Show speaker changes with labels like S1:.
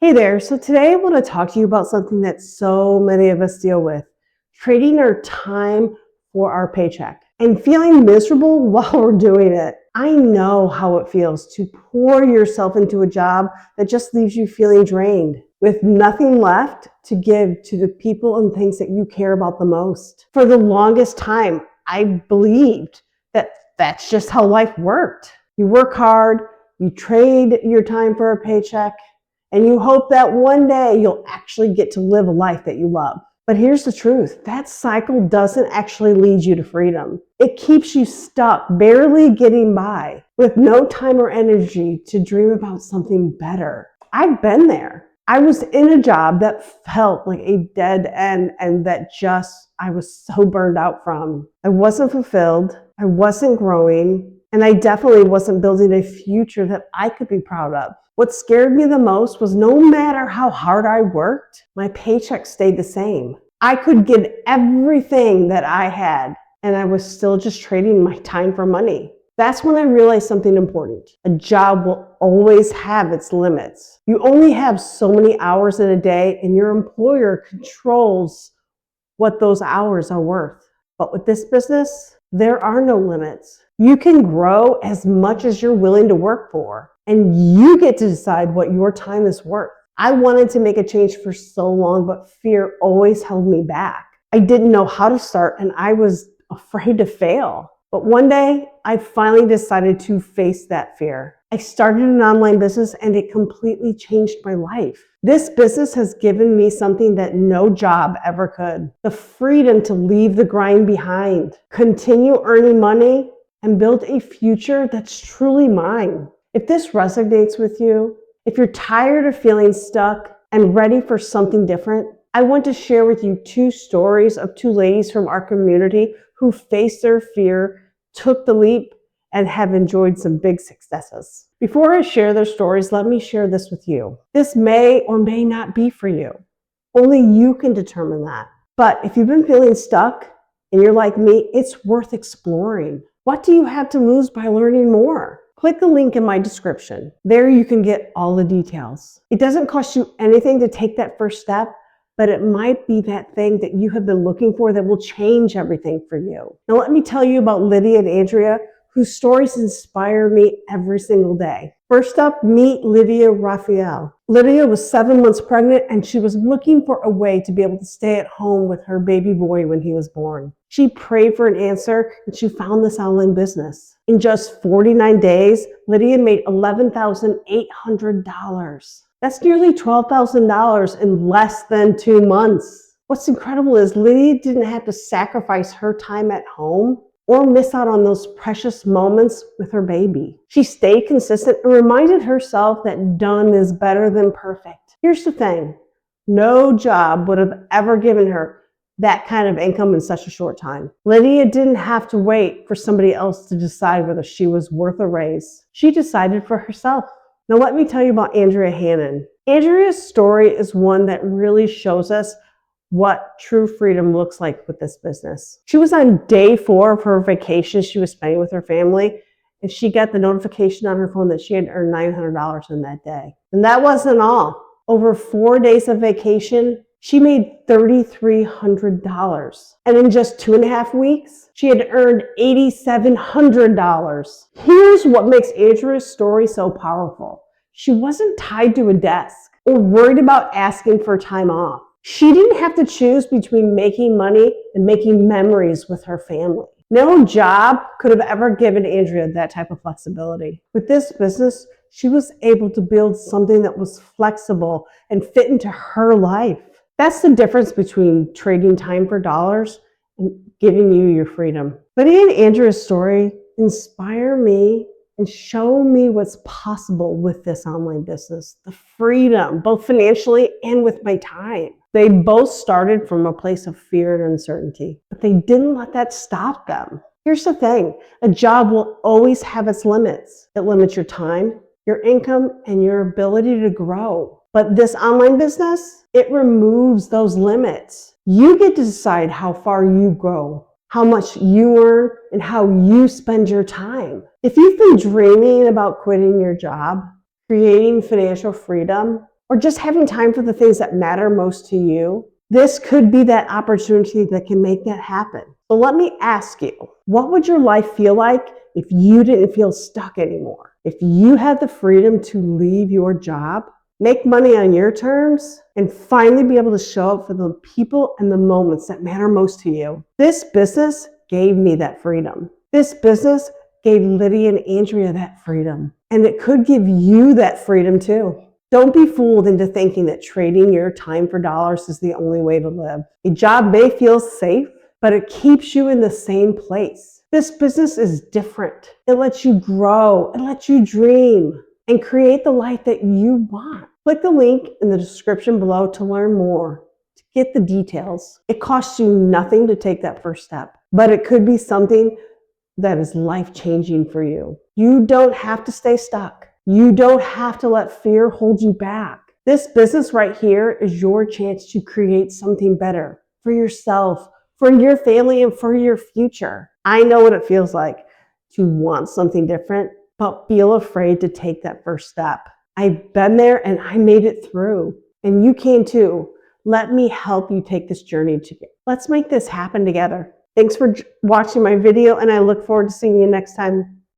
S1: Hey there. So today I want to talk to you about something that so many of us deal with, trading our time for our paycheck and feeling miserable while we're doing it. I know how it feels to pour yourself into a job that just leaves you feeling drained with nothing left to give to the people and things that you care about the most. For the longest time, I believed that that's just how life worked. You work hard, you trade your time for a paycheck, and you hope that one day you'll actually get to live a life that you love. But here's the truth. That cycle doesn't actually lead you to freedom. It keeps you stuck, barely getting by, with no time or energy to dream about something better. I've been there. I was in a job that felt like a dead end and that I was so burned out from. I wasn't fulfilled. I wasn't growing. And I definitely wasn't building a future that I could be proud of. What scared me the most was no matter how hard I worked, my paycheck stayed the same. I could give everything that I had, and I was still just trading my time for money. That's when I realized something important. A job will always have its limits. You only have so many hours in a day, and your employer controls what those hours are worth. But with this business, there are no limits. You can grow as much as you're willing to work for, and you get to decide what your time is worth. I wanted to make a change for so long, but fear always held me back. I didn't know how to start, and I was afraid to fail. But one day, I finally decided to face that fear. I started an online business, and it completely changed my life. This business has given me something that no job ever could: the freedom to leave the grind behind, continue earning money, and build a future that's truly mine. If this resonates with you, if you're tired of feeling stuck and ready for something different, I want to share with you two stories of two ladies from our community who faced their fear, took the leap, and have enjoyed some big successes. Before I share their stories, let me share this with you. This may or may not be for you. Only you can determine that. But if you've been feeling stuck and you're like me, it's worth exploring. What do you have to lose by learning more? Click the link in my description. There you can get all the details. It doesn't cost you anything to take that first step, but it might be that thing that you have been looking for that will change everything for you. Now let me tell you about Lydia and Andrea, whose stories inspire me every single day. First up, meet Lydia Rafael. Lydia was 7 months pregnant, and she was looking for a way to be able to stay at home with her baby boy when he was born. She prayed for an answer, and she found this online business. In just 49 days, Lydia made $11,800. That's nearly $12,000 in less than 2 months. What's incredible is Lydia didn't have to sacrifice her time at home or miss out on those precious moments with her baby. She stayed consistent and reminded herself that done is better than perfect. Here's the thing. No job would have ever given her that kind of income in such a short time. Lydia didn't have to wait for somebody else to decide whether she was worth a raise. She decided for herself. Now let me tell you about Andrea Hannon. Andrea's story is one that really shows us what true freedom looks like with this business. She was on day 4 of her vacation she was spending with her family, and she got the notification on her phone that she had earned $900 in that day. And that wasn't all. Over 4 days of vacation, she made $3,300. And in just 2.5 weeks, she had earned $8,700. Here's what makes Andrea's story so powerful. She wasn't tied to a desk or worried about asking for time off. She didn't have to choose between making money and making memories with her family. No job could have ever given Andrea that type of flexibility. With this business, she was able to build something that was flexible and fit into her life. That's the difference between trading time for dollars and giving you your freedom. Lydia and Andrea's story inspire me and show me what's possible with this online business, the freedom, both financially and with my time. They both started from a place of fear and uncertainty, but they didn't let that stop them. Here's the thing, a job will always have its limits. It limits your time, your income, and your ability to grow. But this online business, it removes those limits. You get to decide how far you grow, how much you earn, and how you spend your time. If you've been dreaming about quitting your job, creating financial freedom, or just having time for the things that matter most to you, this could be that opportunity that can make that happen. So let me ask you, what would your life feel like if you didn't feel stuck anymore? If you had the freedom to leave your job, make money on your terms, and finally be able to show up for the people and the moments that matter most to you. This business gave me that freedom. This business gave Lydia and Andrea that freedom. And it could give you that freedom too. Don't be fooled into thinking that trading your time for dollars is the only way to live. A job may feel safe, but it keeps you in the same place. This business is different. It lets you grow, it lets you dream, and create the life that you want. Click the link in the description below to learn more, to get the details. It costs you nothing to take that first step, but it could be something that is life-changing for you. You don't have to stay stuck. You don't have to let fear hold you back. This business right here is your chance to create something better for yourself, for your family, and for your future. I know what it feels like to want something different, but feel afraid to take that first step. I've been there and I made it through, and you can too. Let me help you take this journey together. Let's make this happen together. Thanks for watching my video, and I look forward to seeing you next time.